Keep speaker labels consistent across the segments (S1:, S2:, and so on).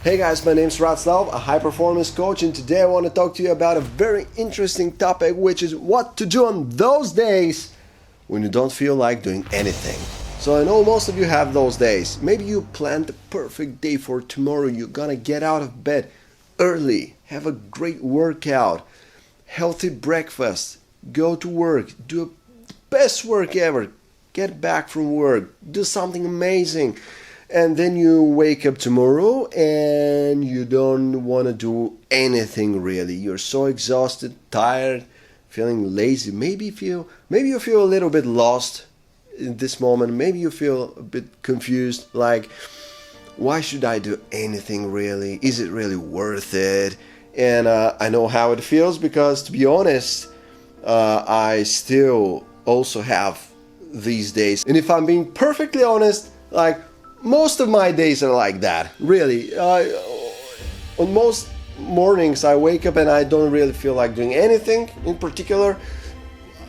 S1: Hey guys, my name's Václav, a high performance coach, and today I want to talk to you about a very interesting topic, which is what to do on those days when you don't feel like doing anything. So I know most of you have those days. Maybe you planned the perfect day for tomorrow. You're gonna get out of bed early, have a great workout, healthy breakfast, go to work, do the best work ever, get back from work, do something amazing. And then you wake up tomorrow and you don't want to do anything really. You're so exhausted, tired, feeling lazy. Maybe you feel a little bit lost in this moment. Maybe you feel a bit confused, like, why should I do anything really? Is it really worth it? And I know how it feels because, to be honest, I still also have these days. And if I'm being perfectly honest, like, most of my days are like that, really. On most mornings I wake up and I don't really feel like doing anything in particular.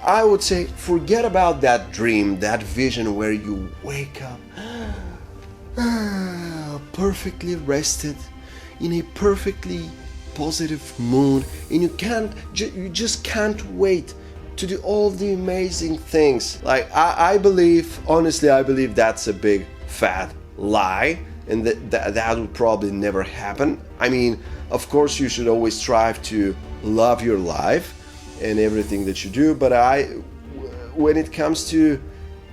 S1: I would say forget about that dream, that vision where you wake up perfectly rested, in a perfectly positive mood, and you just can't wait to do all the amazing things. Like, I believe, honestly, I believe that's a big fat lie, and that would probably never happen. I mean, of course you should always strive to love your life and everything that you do, but when it comes to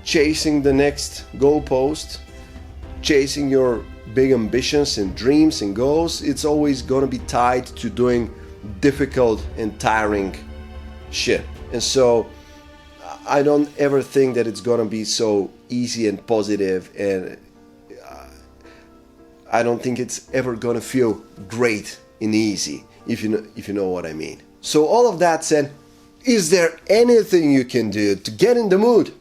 S1: chasing the next goalpost, chasing your big ambitions and dreams and goals, it's always gonna be tied to doing difficult and tiring shit. And so I don't ever think that it's gonna be so easy and positive, and I don't think it's ever gonna feel great and easy, if you know what I mean. So all of that said, is there anything you can do to get in the mood?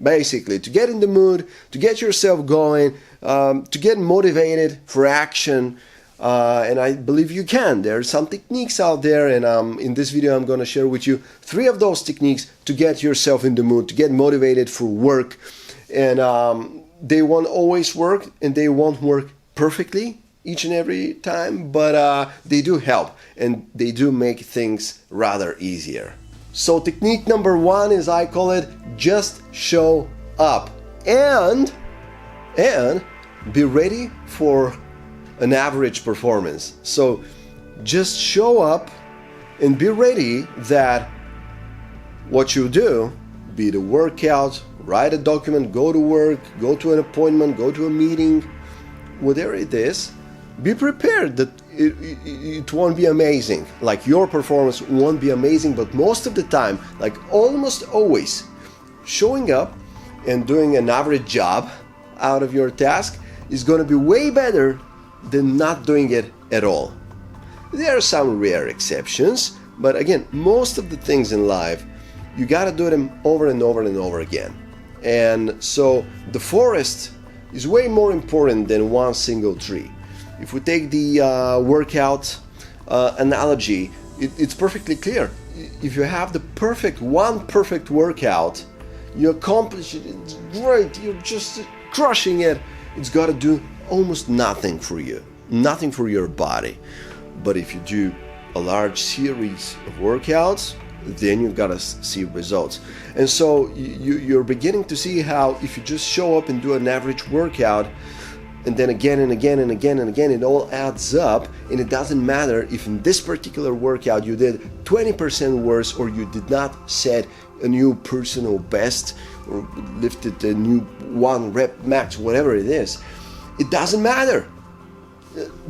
S1: Basically, to get in the mood, to get yourself going, to get motivated for action, and I believe you can. There are some techniques out there, and in this video I'm going to share with you 3 of those techniques to get yourself in the mood, to get motivated for work. And they won't always work, and they won't work perfectly each and every time, but they do help, and they do make things rather easier. So technique number 1 is, I call it, just show up and be ready for an average performance. So just show up and be ready that what you do, be it a workout, write a document, go to work, go to an appointment, go to a meeting, whatever it is, be prepared that it won't be amazing. Like, your performance won't be amazing, but most of the time, like almost always, showing up and doing an average job out of your task is going to be way better than not doing it at all. There are some rare exceptions, but again, most of the things in life, you got to do them over and over and over again. And so the forest is way more important than one single tree. If we take the workout analogy, it's perfectly clear. If you have the one perfect workout, you accomplish it, it's great, you're just crushing it, it's got to do almost nothing for you, nothing for your body. But if you do a large series of workouts, then you've got to see results. And so you're beginning to see how if you just show up and do an average workout, and then again and again and again and again, it all adds up, and it doesn't matter if in this particular workout you did 20% worse, or you did not set a new personal best, or lifted a new 1 rep max, whatever it is. It doesn't matter.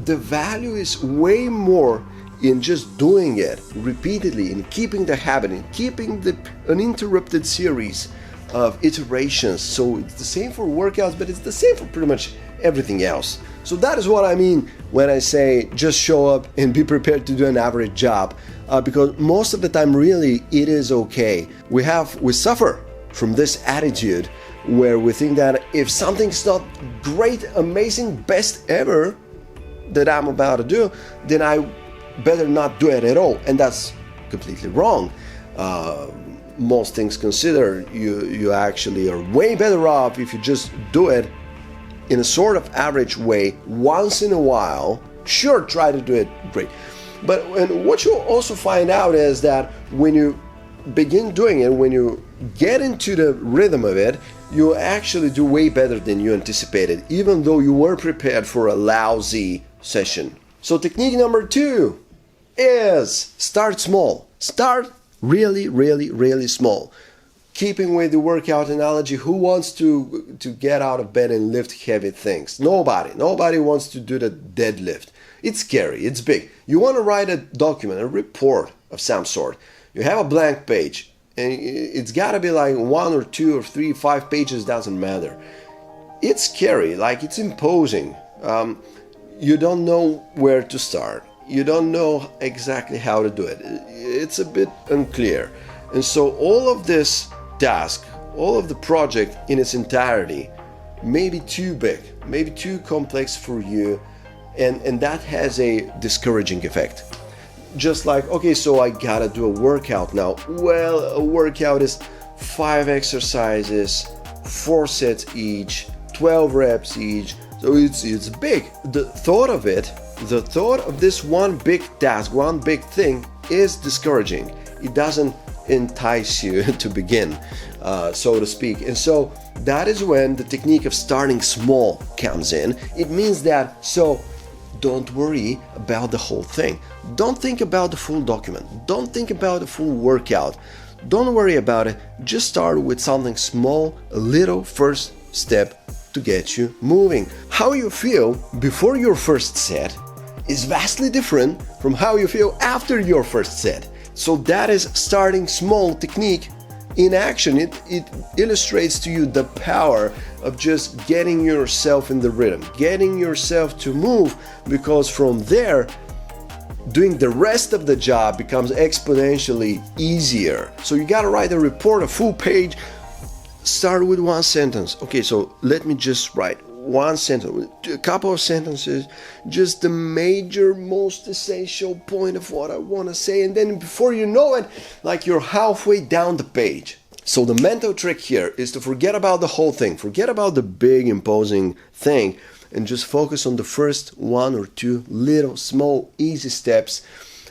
S1: The value is way more in just doing it repeatedly, in keeping the habit, in keeping an uninterrupted series of iterations. So it's the same for workouts, but it's the same for pretty much everything else. So that is what I mean when I say just show up and be prepared to do an average job, because most of the time really it is okay. We suffer from this attitude where we think that if something's not great, amazing, best ever that I'm about to do, then I better not do it at all, and that's completely wrong. Most things considered, you actually are way better off if you just do it in a sort of average way once in a while, sure, try to do it great. But and what you'll also find out is that when you begin doing it, when you get into the rhythm of it, you actually do way better than you anticipated, even though you were prepared for a lousy session. So technique number 2 is start small. Start really, really, really small. Keeping with the workout analogy, who wants to get out of bed and lift heavy things? Nobody. Nobody wants to do the deadlift. It's scary, it's big. You want to write a document, a report of some sort. You have a blank page, and it's got to be like 1 or 2 or 3, 5 pages, doesn't matter. It's scary, like it's imposing. You don't know where to start. You don't know exactly how to do it. It's a bit unclear. And so all of this task, all of the project in its entirety may be too big, maybe too complex for you, and that has a discouraging effect. Just like, okay, so I gotta do a workout now. Well, a workout is 5 exercises, 4 sets each, 12 reps each, so it's big. The thought of this one big task, one big thing is discouraging. It doesn't entice you to begin, so to speak. And so that is when the technique of starting small comes in. It means that, so don't worry about the whole thing. Don't think about the full document. Don't think about the full workout. Don't worry about it. Just start with something small, a little first step to get you moving. How you feel before your first set is vastly different from how you feel after your first set. So that is starting small technique in action. It illustrates to you the power of just getting yourself in the rhythm, getting yourself to move, because from there, doing the rest of the job becomes exponentially easier. So you gotta write a report, a full page. Start with one sentence. Okay, so let me just write one sentence, a couple of sentences, just the major, most essential point of what I want to say, and then before you know it, like you're halfway down the page. So the mental trick here is to forget about the whole thing, forget about the big imposing thing, and just focus on the first 1 or 2 little, small, easy steps,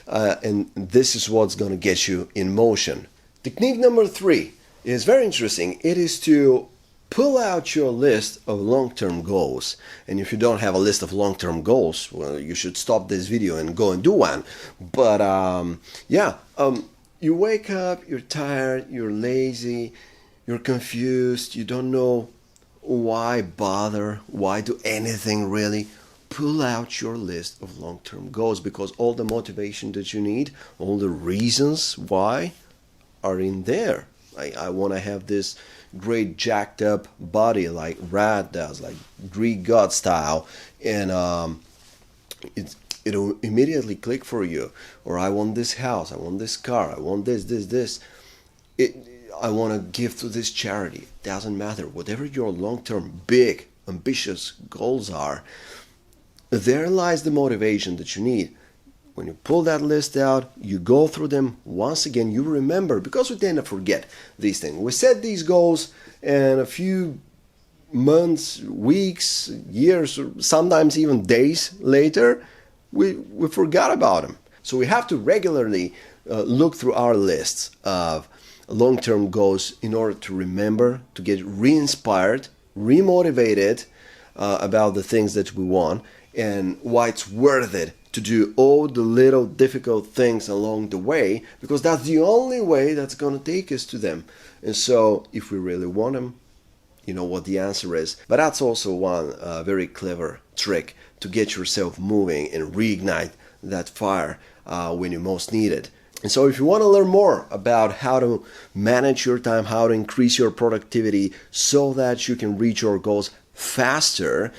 S1: and this is what's going to get you in motion. Technique number 3 is very interesting. It is to pull out your list of long-term goals. And if you don't have a list of long-term goals, well, you should stop this video and go and do one. But you wake up, you're tired, you're lazy, you're confused, you don't know why bother, why do anything really. Pull out your list of long-term goals, because all the motivation that you need, all the reasons why are in there. I want to have this great jacked up body like Rad does, like Greek god style, and it'll immediately click for you. Or I want this house, I want this car, I want this. I want to give to this charity. It doesn't matter. Whatever your long-term, big, ambitious goals are, there lies the motivation that you need. When you pull that list out, you go through them once again, you remember, because we tend to forget these things. We set these goals, and a few months, weeks, years, or sometimes even days later, we forgot about them. So we have to regularly look through our lists of long-term goals in order to remember, to get re-inspired, re-motivated about the things that we want, and why it's worth it to do all the little difficult things along the way, because that's the only way that's going to take us to them. And so if we really want them, you know what the answer is. But that's also one very clever trick to get yourself moving and reignite that fire when you most need it. And so if you want to learn more about how to manage your time, how to increase your productivity so that you can reach your goals faster,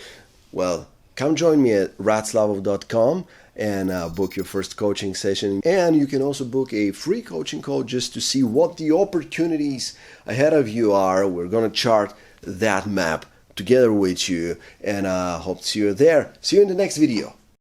S1: well, come join me at ratslavov.com and book your first coaching session. And you can also book a free coaching call just to see what the opportunities ahead of you are. We're going to chart that map together with you, and hope to see you there. See you in the next video.